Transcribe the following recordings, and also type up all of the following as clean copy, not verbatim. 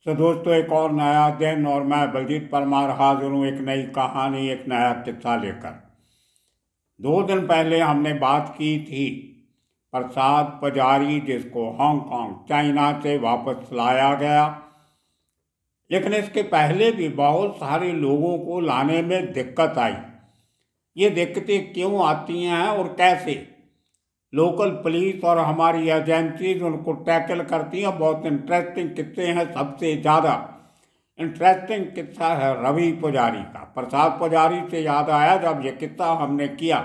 तो दोस्तों, एक और नया दिन और मैं बलजीत परमार हाजिर हूँ एक नई कहानी, एक नया किस्सा लेकर। 2 दिन पहले हमने बात की थी प्रसाद पुजारी, जिसको हांगकांग चाइना से वापस लाया गया। लेकिन इसके पहले भी बहुत सारे लोगों को लाने में दिक्कत आई। ये दिक्कतें क्यों आती हैं और कैसे लोकल पुलिस और हमारी एजेंसीज उनको टैकल करती हैं। बहुत इंटरेस्टिंग किस्से हैं। सबसे ज़्यादा इंटरेस्टिंग किस्सा है रवि पुजारी का। प्रसाद पुजारी से याद आया, जब ये किस्सा हमने किया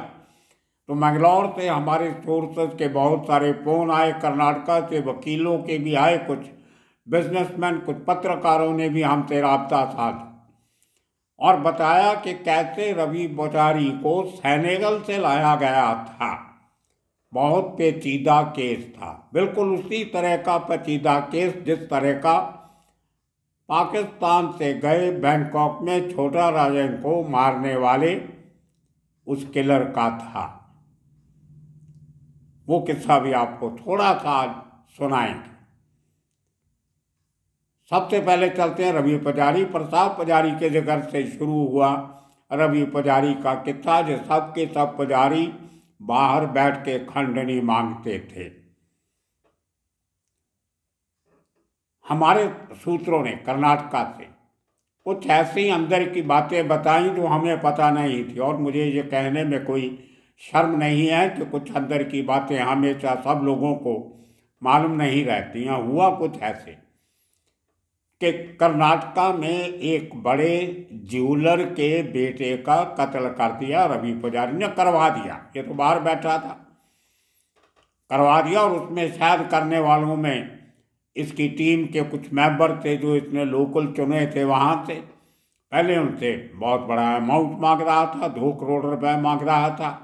तो मैंगलोर से हमारे सोर्सेज के बहुत सारे फ़ोन आए, कर्नाटका से वकीलों के भी आए, कुछ बिजनेसमैन, कुछ पत्रकारों ने भी हमसे राब्ता साधा और बताया कि कैसे रवि पुजारी को सेनेगल से लाया गया था। बहुत पेचीदा केस था, बिल्कुल उसी तरह का पेचीदा केस जिस तरह का पाकिस्तान से गए बैंकॉक में छोटा राजन को मारने वाले उस किलर का था। वो किस्सा भी आपको थोड़ा सा सुनाएंगे। सबसे पहले चलते हैं रवि पुजारी। प्रसाद पुजारी के जिक्र से शुरू हुआ रवि पुजारी का किस्सा। जो सब के सब पुजारी बाहर बैठ के खंडनी मांगते थे। हमारे सूत्रों ने कर्नाटका से कुछ ऐसी अंदर की बातें बताई जो हमें पता नहीं थी, और मुझे ये कहने में कोई शर्म नहीं है कि कुछ अंदर की बातें हमेशा सब लोगों को मालूम नहीं रहती हैं। हुआ कुछ ऐसे कि कर्नाटका में एक बड़े ज्वेलर के बेटे का कत्ल कर दिया रवि पुजारी ने। करवा दिया, ये तो बाहर बैठा था, करवा दिया। और उसमें शायद करने वालों में इसकी टीम के कुछ मेंबर थे जो इसने लोकल चुने थे वहाँ से। पहले उनसे बहुत बड़ा अमाउंट मांग रहा था, 2 करोड़ रुपए मांग रहा था।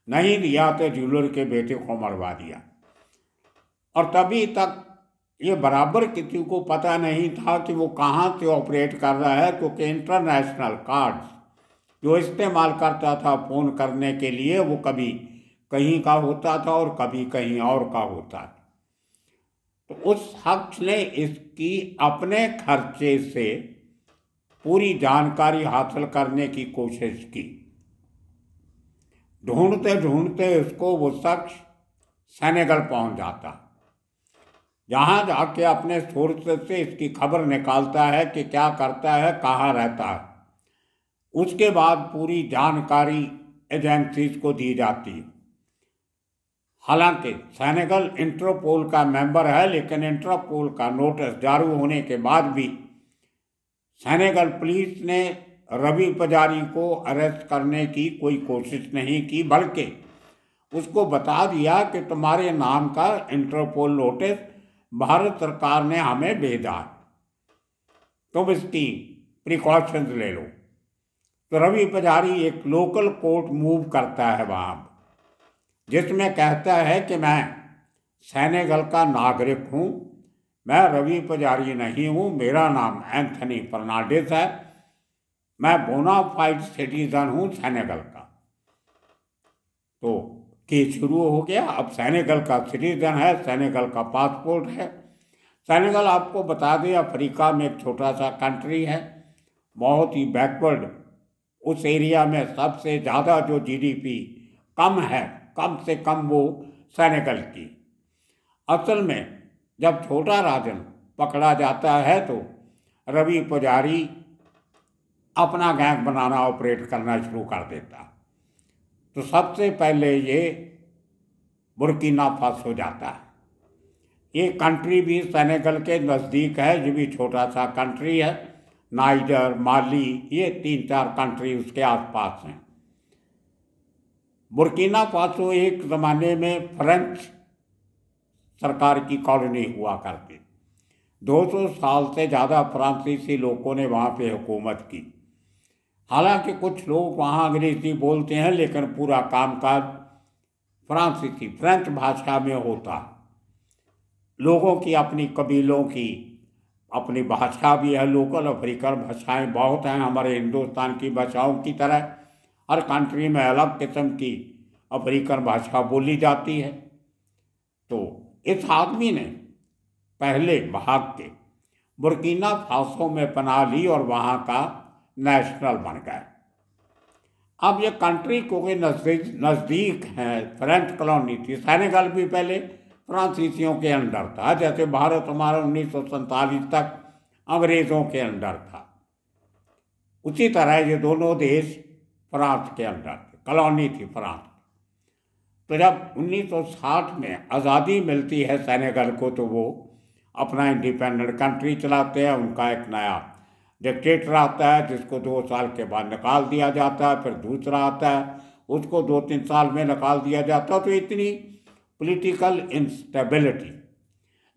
नहीं दिया तो ज्वेलर के बेटे को मरवा दिया। और तभी तक ये बराबर किसी को पता नहीं था कि वो कहाँ से ऑपरेट कर रहा है, क्योंकि इंटरनेशनल कार्ड्स जो इस्तेमाल करता था फ़ोन करने के लिए, वो कभी कहीं का होता था और कभी कहीं और का होता था। तो उस शख्स ने इसकी अपने खर्चे से पूरी जानकारी हासिल करने की कोशिश की। ढूंढते ढूंढते उसको वो शख्स सेनेगल पहुंच जाता, जहाँ जाके अपने सोर्स से इसकी खबर निकालता है कि क्या करता है, कहाँ रहता है। उसके बाद पूरी जानकारी एजेंसीज को दी जाती है। हालांकि सेनेगल इंटरपोल का मेंबर है, लेकिन इंटरपोल का नोटिस जारी होने के बाद भी सेनेगल पुलिस ने रवि पुजारी को अरेस्ट करने की कोई कोशिश नहीं की, बल्कि उसको बता दिया कि तुम्हारे नाम का इंटरपोल नोटिस भारत सरकार ने हमें भेजा है, तुम इसकी प्रिकॉशंस ले लो। तो रवि पुजारी एक लोकल कोर्ट मूव करता है वहाँ, जिसमें कहता है कि मैं सेनेगल का नागरिक हूँ, मैं रवि पुजारी नहीं हूँ, मेरा नाम एंथनी फर्नांडिस है, मैं बोनाफाइड सिटीजन हूँ सेनेगल का। तो केस शुरू हो गया। अब सेनेगल का सिटीजन है, सेनेगल का पासपोर्ट है। सेनेगल आपको बता दें अफ्रीका में एक छोटा सा कंट्री है, बहुत ही बैकवर्ड। उस एरिया में सबसे ज़्यादा जो जीडीपी कम है, कम से कम वो सेनेगल की। असल में जब छोटा राजन पकड़ा जाता है तो रवि पुजारी अपना गैंग बनाना, ऑपरेट करना शुरू कर देता। तो सबसे पहले ये बुर्किना फासो जाता है। ये कंट्री भी सेनेगल के नज़दीक है, ये भी छोटा सा कंट्री है। नाइजर, माली, ये 3-4 कंट्री उसके आसपास हैं। बुर्किना फासो एक ज़माने में फ्रेंच सरकार की कॉलोनी हुआ करती। 200 साल से ज़्यादा फ्रांसीसी लोगों ने वहाँ पे हुकूमत की। हालांकि कुछ लोग वहाँ अंग्रेज़ी बोलते हैं, लेकिन पूरा कामकाज फ्रांसीसी, फ्रेंच भाषा में होता। लोगों की अपनी कबीलों की अपनी भाषा भी है। लोकल अफ्रीकन भाषाएं बहुत हैं, हमारे हिंदुस्तान की भाषाओं की तरह हर कंट्री में अलग किस्म की अफ्रीकन भाषा बोली जाती है। तो इस आदमी ने पहले भाग के बुर्किना फासो में पनाह ली और वहाँ का नेशनल बन गए। अब ये कंट्री क्योंकि नज़दीक है, फ्रेंच कॉलोनी थी। सेनेगल भी पहले फ्रांसीसियों के अंडर था, जैसे भारत हमारा 1947 तक अंग्रेज़ों के अंडर था, उसी तरह ये दोनों देश फ्रांस के अंडर थे, कॉलोनी थी फ्रांस। तो जब 1960 में आज़ादी मिलती है सेनेगल को, तो वो अपना इंडिपेंडेंट कंट्री चलाते हैं। उनका एक नया डिक्टेटर आता है जिसको 2 साल के बाद निकाल दिया जाता है, फिर दूसरा आता है उसको 2-3 साल में निकाल दिया जाता है। तो इतनी पॉलिटिकल इंस्टेबिलिटी।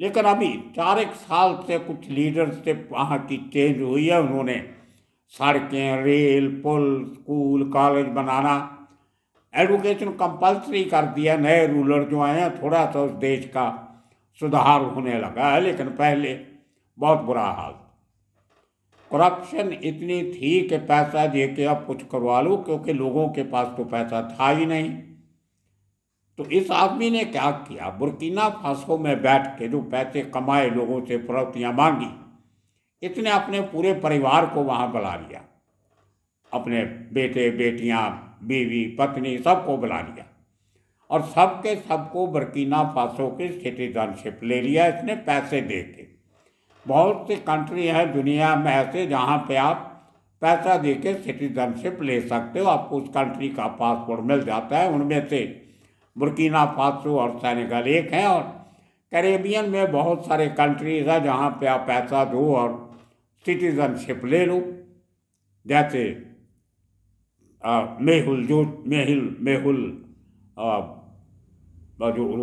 लेकिन अभी 4 साल से कुछ लीडरशिप वहाँ की चेंज हुई है। उन्होंने सड़कें, रेल, पुल, स्कूल, कॉलेज बनाना, एजुकेशन कंपल्सरी कर दिया। नए रूलर जो आए हैं, थोड़ा सा उस देश का सुधार होने लगा है, लेकिन पहले बहुत बुरा हाल। करप्शन इतनी थी कि पैसा दे के अब कुछ करवा लो, क्योंकि लोगों के पास तो पैसा था ही नहीं। तो इस आदमी ने क्या किया, बुर्किना फासो में बैठ के जो पैसे कमाए, लोगों से फिरौतियाँ मांगी, इसने अपने पूरे परिवार को वहाँ बुला लिया, अपने बेटे बेटियाँ, बीवी, पत्नी, सबको बुला लिया और सबके सबको बुर्किना फासो की सिटीजनशिप ले लिया इसने पैसे दे के। बहुत सी कंट्री है दुनिया में ऐसे जहाँ पे आप पैसा दे के सिटीजनशिप ले सकते हो, आपको उस कंट्री का पासपोर्ट मिल जाता है। उनमें से बुर्किना फासो और सेनेगल एक हैं, और कैरेबियन में बहुत सारे कंट्रीज हैं जहाँ पे आप पैसा दो और सिटीजनशिप ले लो। जैसे मेहुल जो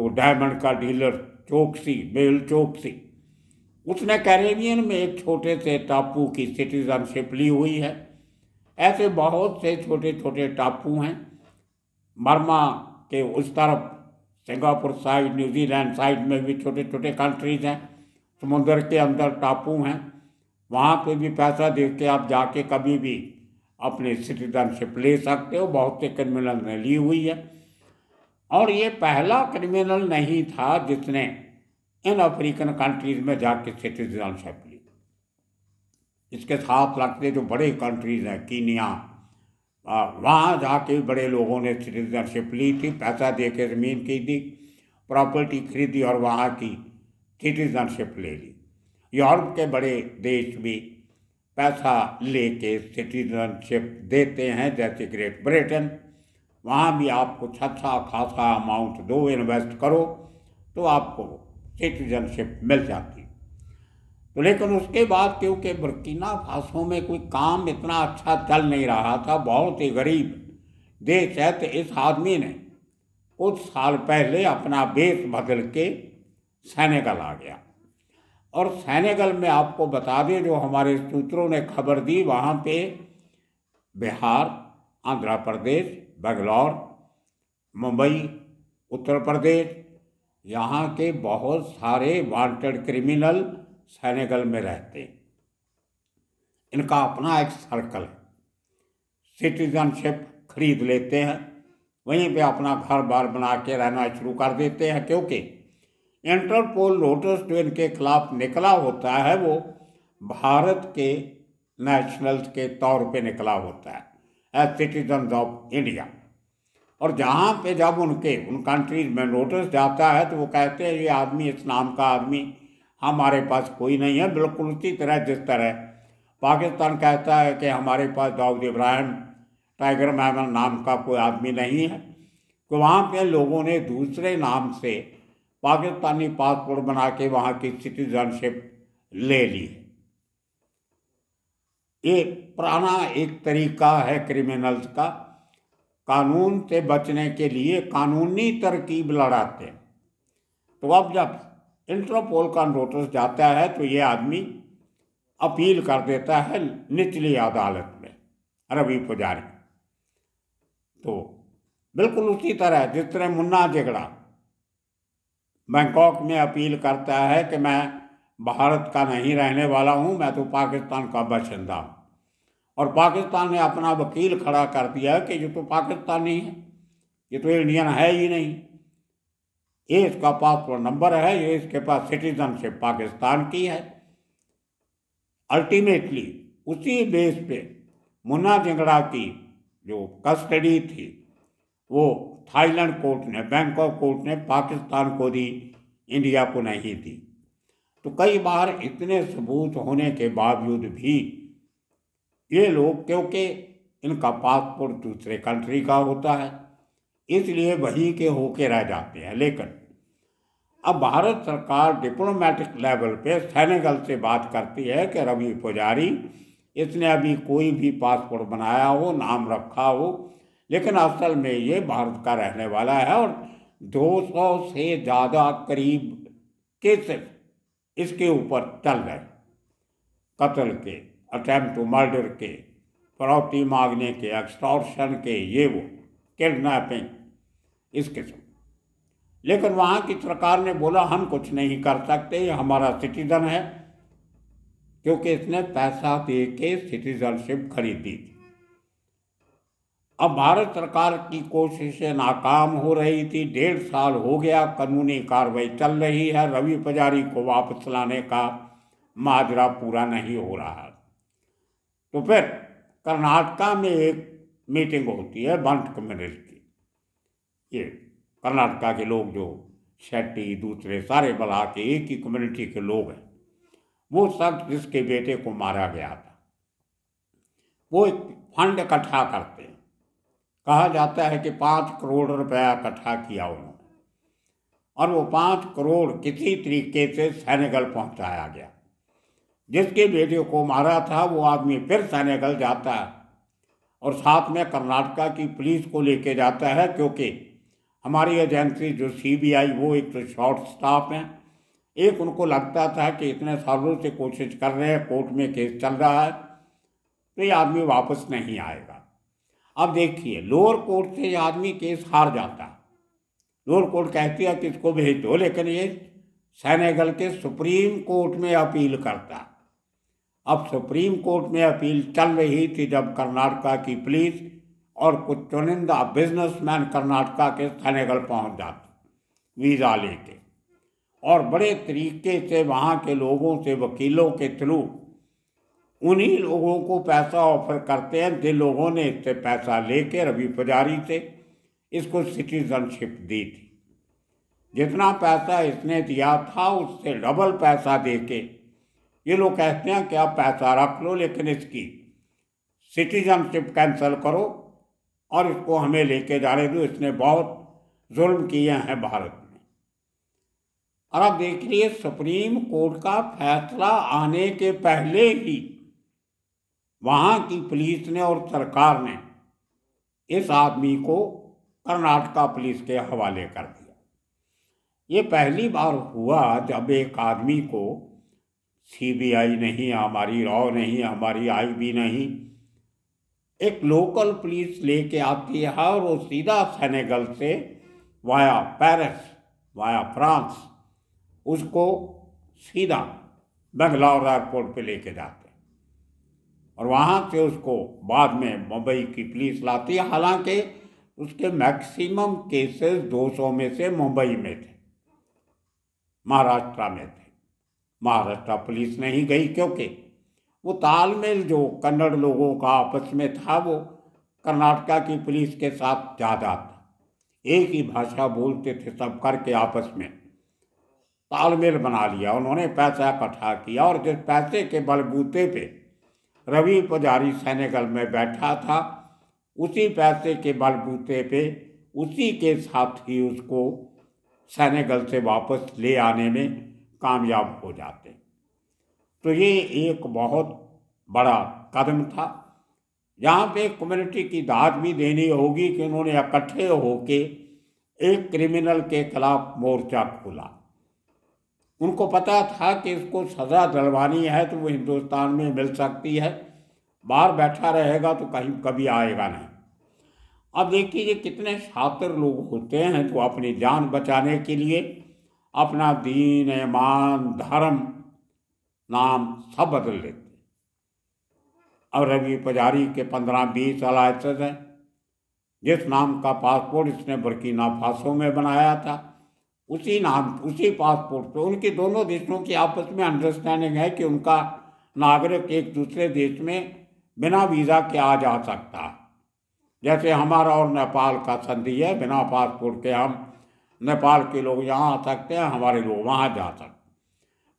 डायमंड का डीलर मेहुल चोकसी, उसने कैरेबियन में एक छोटे से टापू की सिटीजनशिप ली हुई है। ऐसे बहुत से छोटे छोटे टापू हैं। बर्मा के उस तरफ सिंगापुर साइड, न्यूजीलैंड साइड में भी छोटे छोटे कंट्रीज हैं, समुद्र के अंदर टापू हैं। वहाँ पे भी पैसा दे के आप जाके कभी भी अपनी सिटीजनशिप ले सकते हो। बहुत से क्रिमिनल ने ली हुई है, और ये पहला क्रिमिनल नहीं था जिसने इन अफ्रीकन कंट्रीज में जाके सिटीजनशिप ली। इसके साथ लगते जो बड़े कंट्रीज हैं, कीनिया, वहाँ जाके बड़े लोगों ने सिटीजनशिप ली थी, पैसा दे के ज़मीन खरीदी, प्रॉपर्टी खरीदी और वहाँ की सिटीजनशिप ले ली। यूरोप के बड़े देश भी पैसा लेके सिटीजनशिप देते हैं, जैसे ग्रेट ब्रिटेन। वहाँ भी आप कुछ अच्छा खासा अमाउंट दो, इन्वेस्ट करो, तो आपको सिटीजनशिप मिल जाती। तो लेकिन उसके बाद क्योंकि बुर्किना फासो में कोई काम इतना अच्छा चल नहीं रहा था, बहुत ही गरीब देश है, तो इस आदमी ने कुछ साल पहले अपना बेस बदल के सेनेगल आ गया। और सेनेगल में आपको बता दें, जो हमारे सूत्रों ने खबर दी, वहाँ पे बिहार, आंध्र प्रदेश, बेंगलौर, मुंबई, उत्तर प्रदेश, यहाँ के बहुत सारे वांटेड क्रिमिनल सेनेगल में रहते हैं। इनका अपना एक सर्कल है, सिटीजनशिप खरीद लेते हैं, वहीं पे अपना घर बार बना के रहना शुरू कर देते हैं। क्योंकि इंटरपोल नोटिस जो इनके खिलाफ निकला होता है, वो भारत के नेशनल्स के तौर पे निकला होता है, एज सिटीजन ऑफ इंडिया। और जहाँ पे जब उन कंट्रीज में नोटिस जाता है, तो वो कहते हैं ये आदमी, इस नाम का आदमी हमारे पास कोई नहीं है। बिल्कुल उसी तरह जिस तरह पाकिस्तान कहता है कि हमारे पास दाऊद इब्राहिम, टाइगर मेमन नाम का कोई आदमी नहीं है, तो वहाँ पे लोगों ने दूसरे नाम से पाकिस्तानी पासपोर्ट बना के वहाँ की सिटीजनशिप ले ली। ये पुराना एक तरीका है क्रिमिनल्स का, कानून से बचने के लिए कानूनी तरकीब लड़ाते हैं। तो अब जब इंटरपोल का नोटिस जाता है, तो ये आदमी अपील कर देता है निचली अदालत में, रवि पुजारी। तो बिल्कुल उसी तरह जिस तरह मुन्ना झगड़ा बैंकॉक में अपील करता है कि मैं भारत का नहीं रहने वाला हूँ, मैं तो पाकिस्तान का बाशिंदा हूँ, और पाकिस्तान ने अपना वकील खड़ा कर दिया कि ये तो पाकिस्तानी है, ये तो इंडियन है ही नहीं, ये इसका पासपोर्ट नंबर है, ये इसके पास सिटीजनशिप पाकिस्तान की है। अल्टीमेटली उसी बेस पे मुन्ना झिंगड़ा की जो कस्टडी थी वो थाईलैंड कोर्ट ने, बैंकॉक कोर्ट ने पाकिस्तान को दी, इंडिया को नहीं दी। तो कई बार इतने सबूत होने के बावजूद भी ये लोग, क्योंकि इनका पासपोर्ट दूसरे कंट्री का होता है, इसलिए वहीं के होके रह जाते हैं। लेकिन अब भारत सरकार डिप्लोमेटिक लेवल पे सेनेगल से बात करती है कि रवि पुजारी, इसने अभी कोई भी पासपोर्ट बनाया हो, नाम रखा हो, लेकिन असल में ये भारत का रहने वाला है और 200 से ज़्यादा करीब केसेस इसके ऊपर चल रहे, कत्ल के, अटेम्प्ट टू मर्डर के, फिरौती मांगने के, एक्सटॉर्शन के, ये वो, किडनैपिंग, इस किस्म। लेकिन वहाँ की सरकार ने बोला हम कुछ नहीं कर सकते, ये हमारा सिटीजन है, क्योंकि इसने पैसा दे के सिटीजनशिप खरीदी थी। अब भारत सरकार की कोशिशें नाकाम हो रही थी, 1.5 साल हो गया, कानूनी कार्रवाई चल रही है, रवि पुजारी को वापस लाने का माजरा पूरा नहीं हो रहा है। तो फिर कर्नाटका में एक मीटिंग होती है बंट कम्युनिटी की। ये कर्नाटका के लोग जो शेट्टी, दूसरे सारे बला के एक ही कम्युनिटी के लोग हैं, वो सब जिसके बेटे को मारा गया था, वो एक फंड इकट्ठा करते हैं। कहा जाता है कि 5 करोड़ रुपया इकट्ठा किया उन्होंने, और वो 5 करोड़ किसी तरीके से सेनेगल पहुंचाया गया। जिसके बेटे को मारा था वो आदमी फिर सेनेगल जाता है और साथ में कर्नाटका की पुलिस को लेके जाता है, क्योंकि हमारी एजेंसी जो CBI वो एक तो शॉर्ट स्टाफ है, एक उनको लगता था कि इतने सालों से कोशिश कर रहे हैं, कोर्ट में केस चल रहा है, तो ये आदमी वापस नहीं आएगा। अब देखिए, लोअर कोर्ट से ये आदमी केस हार जाता है, लोअर कोर्ट कहती है कि इसको भेज दो, लेकिन ये सेनेगल के सुप्रीम कोर्ट में अपील करता है। अब सुप्रीम कोर्ट में अपील चल रही थी जब कर्नाटका की पुलिस और कुछ चुनिंदा बिजनेसमैन कर्नाटका के सेनेगल पहुंच जाते वीज़ा लेके, और बड़े तरीके से वहाँ के लोगों से, वकीलों के थ्रू उन्हीं लोगों को पैसा ऑफर करते हैं जिन लोगों ने इससे पैसा लेके रवि पुजारी से इसको सिटीजनशिप दी थी। जितना पैसा इसने दिया था उससे डबल पैसा देके ये लोग कहते हैं कि आप पैसा रख लो, लेकिन इसकी सिटीजनशिप कैंसिल करो और इसको हमें लेके जाने दो, इसने बहुत जुल्म किए हैं भारत में। और अब देखिए, सुप्रीम कोर्ट का फैसला आने के पहले ही वहाँ की पुलिस ने और सरकार ने इस आदमी को कर्नाटका पुलिस के हवाले कर दिया। ये पहली बार हुआ जब एक आदमी को CBI नहीं, हमारी रॉ नहीं, हमारी IB नहीं, एक लोकल पुलिस लेके आती है और वो सीधा सेनेगल से वाया पेरिस, वाया फ्रांस, उसको सीधा बेंगलौर एयरपोर्ट पे लेके जाते हैं और वहाँ से उसको बाद में मुंबई की पुलिस लाती है। हालांकि उसके मैक्सिमम केसेस 200 में से मुंबई में थे, महाराष्ट्र में थे। महाराष्ट्र पुलिस नहीं गई क्योंकि वो तालमेल जो कन्नड़ लोगों का आपस में था वो कर्नाटका की पुलिस के साथ ज़्यादा था। एक ही भाषा बोलते थे सब करके, आपस में तालमेल बना लिया उन्होंने, पैसा इकट्ठा किया और जिस पैसे के बलबूते पे रवि पुजारी सेनेगल में बैठा था, उसी पैसे के बलबूते पे उसी के साथ ही उसको सेनेगल से वापस ले आने में कामयाब हो जाते। तो ये एक बहुत बड़ा कदम था। यहाँ पे कम्युनिटी की दाद भी देनी होगी कि उन्होंने इकट्ठे होके एक क्रिमिनल के खिलाफ मोर्चा खोला। उनको पता था कि इसको सज़ा दिलवानी है तो वो हिंदुस्तान में मिल सकती है, बाहर बैठा रहेगा तो कहीं कभी आएगा नहीं। अब देखिए, ये कितने शातिर लोग होते हैं जो अपनी जान बचाने के लिए अपना दीन, ईमान, धर्म, नाम सब बदल लेते। और रवि पुजारी के 15-20 लाइसेंस हैं। जिस नाम का पासपोर्ट इसने बुर्किना फासो में बनाया था, उसी नाम, उसी पासपोर्ट पे उनकी दोनों देशों की आपस में अंडरस्टैंडिंग है कि उनका नागरिक एक दूसरे देश में बिना वीज़ा के आ जा सकता है। जैसे हमारा और नेपाल का संधि है, बिना पासपोर्ट के हम नेपाल के लोग यहाँ आ सकते हैं, हमारे लोग वहाँ जा सकते हैं।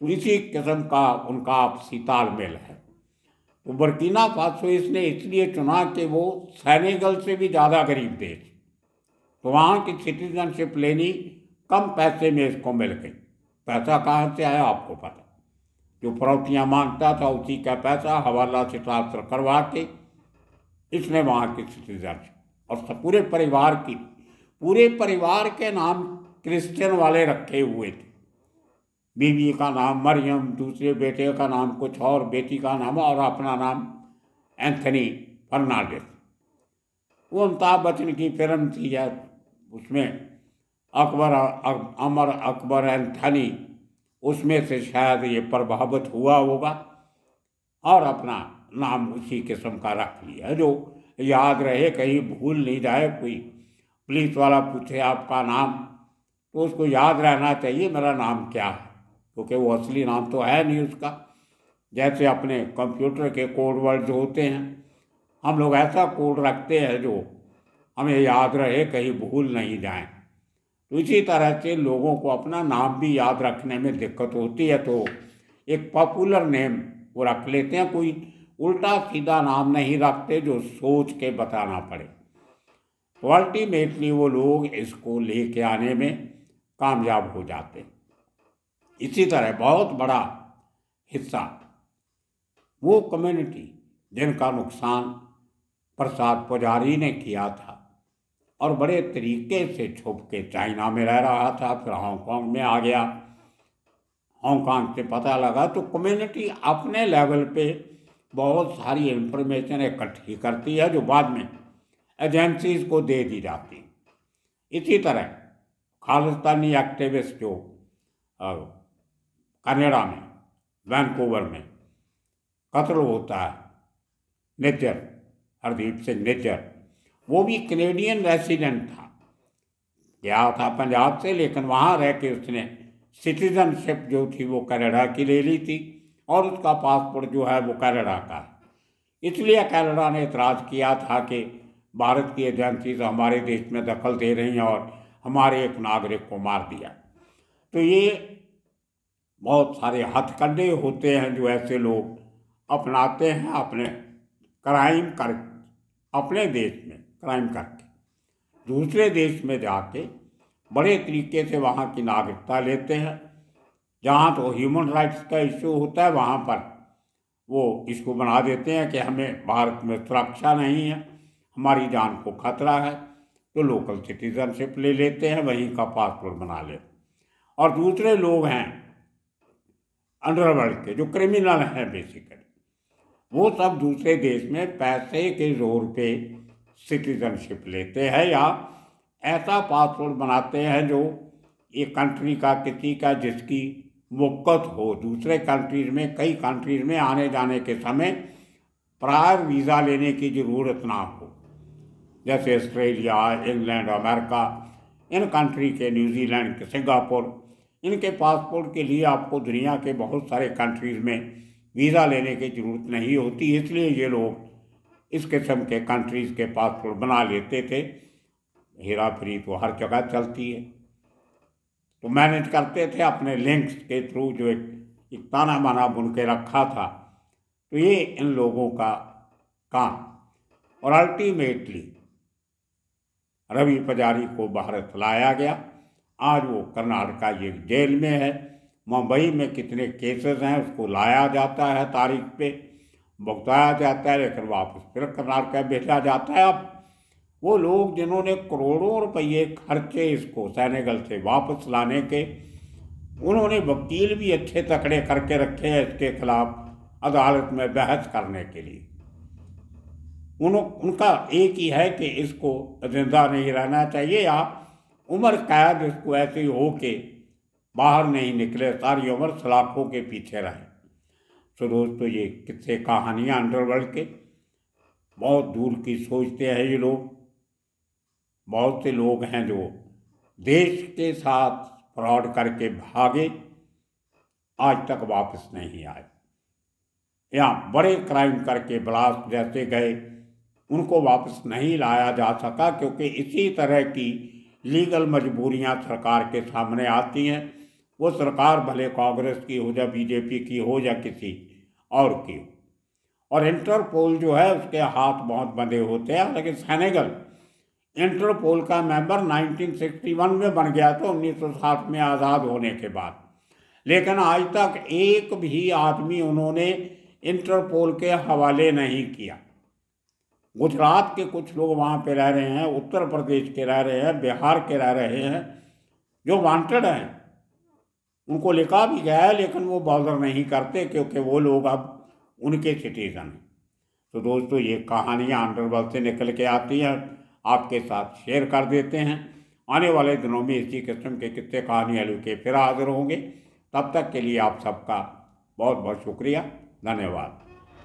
तो इसी किस्म का उनका आपसी तालमेल है। तो बुर्किना फासो इसने इसलिए चुना कि वो सेनेगल से भी ज़्यादा गरीब देश, तो वहाँ की सिटीजनशिप लेनी कम पैसे में इसको मिल गई। पैसा कहाँ से आया आपको पता, जो फरौतियाँ मांगता था उसी का पैसा हवाला से ट्रांसफर करवा के इसने वहाँ की सिटीजनशिप और पूरे परिवार के नाम क्रिश्चियन वाले रखे हुए थे। बीवी का नाम मरियम, दूसरे बेटे का नाम कुछ और, बेटी का नाम और अपना नाम एंथनी फर्नांडिस। वो अमिताभ बच्चन की फिल्म थी यार, उसमें अमर अकबर एंथनी, उसमें से शायद ये प्रभावित हुआ होगा और अपना नाम उसी किस्म का रख लिया जो याद रहे, कहीं भूल नहीं जाए। कोई पुलिस वाला पूछे आपका नाम तो उसको याद रहना चाहिए मेरा नाम क्या है, क्योंकि वो असली नाम तो है नहीं उसका। जैसे अपने कंप्यूटर के कोड वर्ड होते हैं, हम लोग ऐसा कोड रखते हैं जो हमें याद रहे, कहीं भूल नहीं जाए। तो इसी तरह से लोगों को अपना नाम भी याद रखने में दिक्कत होती है, तो एक पॉपुलर नेम वो रख लेते हैं, कोई उल्टा सीधा नाम नहीं रखते जो सोच के बताना पड़े। तो अल्टीमेटली वो लोग इसको लेके आने में कामयाब हो जाते हैं। इसी तरह बहुत बड़ा हिस्सा वो कम्युनिटी जिनका नुकसान प्रसाद पुजारी ने किया था और बड़े तरीके से छुप के चाइना में रह रहा था, फिर हांगकांग में आ गया, हांगकांग से पता लगा, तो कम्युनिटी अपने लेवल पे बहुत सारी इंफॉर्मेशन इकट्ठी करती है जो बाद में एजेंसीज को दे दी जाती। इसी तरह खालिस्तानी एक्टिविस्ट जो कनाडा में वैंकूवर में कत्ल होता है, निज्जर, हरदीप सिंह निज्जर, वो भी कनेडियन रेसिडेंट था, गया था पंजाब से, लेकिन वहाँ रह के उसने सिटीजनशिप जो थी वो कनाडा की ले ली थी और उसका पासपोर्ट जो है वो कनाडा का है। इसलिए कनाडा ने इतराज़ किया था कि भारत की एजेंसीज हमारे देश में दखल दे रही हैं और हमारे एक नागरिक को मार दिया। तो ये बहुत सारे हथकंडे होते हैं जो ऐसे लोग अपनाते हैं अपने अपने देश में क्राइम करके दूसरे देश में जाके बड़े तरीके से वहाँ की नागरिकता लेते हैं। जहाँ तो ह्यूमन राइट्स का इशू होता है वहाँ पर वो इसको बना देते हैं कि हमें भारत में सुरक्षा नहीं है, हमारी जान को खतरा है, तो लोकल सिटीजनशिप ले लेते हैं, वहीं का पासपोर्ट बना लेते। और दूसरे लोग हैं अंडरवर्ल्ड के जो क्रिमिनल हैं बेसिकली, वो सब दूसरे देश में पैसे के जोर पे सिटीजनशिप लेते हैं या ऐसा पासपोर्ट बनाते हैं जो एक कंट्री का किसी का जिसकी मुक्कत हो, दूसरे कंट्रीज में कई कंट्रीज में आने जाने के समय प्रायर वीज़ा लेने की ज़रूरत ना हो, जैसे Australia, England, America, in country के, न्यूजीलैंड के, सिंगापुर, इनके पासपोर्ट के लिए आपको दुनिया के बहुत सारे कंट्रीज में वीज़ा लेने की ज़रूरत नहीं होती। इसलिए ये लोग इस किस्म के कंट्रीज़ के पासपोर्ट बना लेते थे। हेरा फेरी तो हर जगह चलती है, तो मैनेज करते थे अपने लिंक्स के थ्रू, जो एक ताना बाना बुन के रखा था। तो ये इन लोगों का काम, और अल्टीमेटली रवि पुजारी को भारत लाया गया। आज वो कर्नाटका ये जेल में है। मुंबई में कितने केसेस हैं उसको लाया जाता है, तारीख पे भुगताया जाता है, लेकिन वापस फिर कर्नाटका भेजा जाता है। अब वो लोग जिन्होंने करोड़ों रुपये खर्चे इसको सेनेगल से वापस लाने के, उन्होंने वकील भी अच्छे तकड़े करके रखे हैं इसके खिलाफ अदालत में बहस करने के लिए। उनका एक ही है कि इसको जिंदा नहीं रहना चाहिए या उम्र कैद, इसको ऐसे ही हो के बाहर नहीं निकले, सारी उम्र सलाखों के पीछे रहे। तो दोस्तों ये किस्से कहानियाँ अंडरवर्ल्ड के, बहुत दूर की सोचते हैं ये लोग। बहुत से लोग हैं जो देश के साथ फ्रॉड करके भागे, आज तक वापस नहीं आए। या बड़े क्राइम करके ब्लास्ट जैसे गए, उनको वापस नहीं लाया जा सका, क्योंकि इसी तरह की लीगल मजबूरियां सरकार के सामने आती हैं। वो सरकार भले कांग्रेस की हो या बीजेपी की हो या किसी और की हो। और इंटरपोल जो है उसके हाथ बहुत बंधे होते हैं। लेकिन सेनेगल इंटरपोल का मेंबर 1961 में बन गया था, 1960 में आज़ाद होने के बाद। लेकिन आज तक एक भी आदमी उन्होंने इंटरपोल के हवाले नहीं किया। गुजरात के कुछ लोग वहाँ पे रह रहे हैं, उत्तर प्रदेश के रह रहे हैं, बिहार के रह रहे हैं, जो वांटेड हैं, उनको लिखा भी गया है, लेकिन वो बॉदर नहीं करते क्योंकि वो लोग अब उनके सिटीजन हैं। तो दोस्तों, ये कहानियाँ अंडरवर्ल्ड से निकल के आती हैं, आपके साथ शेयर कर देते हैं। आने वाले दिनों में इसी किस्म के किस्से कहानियाँ लेके फिर हाजिर होंगे। तब तक के लिए आप सबका बहुत बहुत शुक्रिया, धन्यवाद।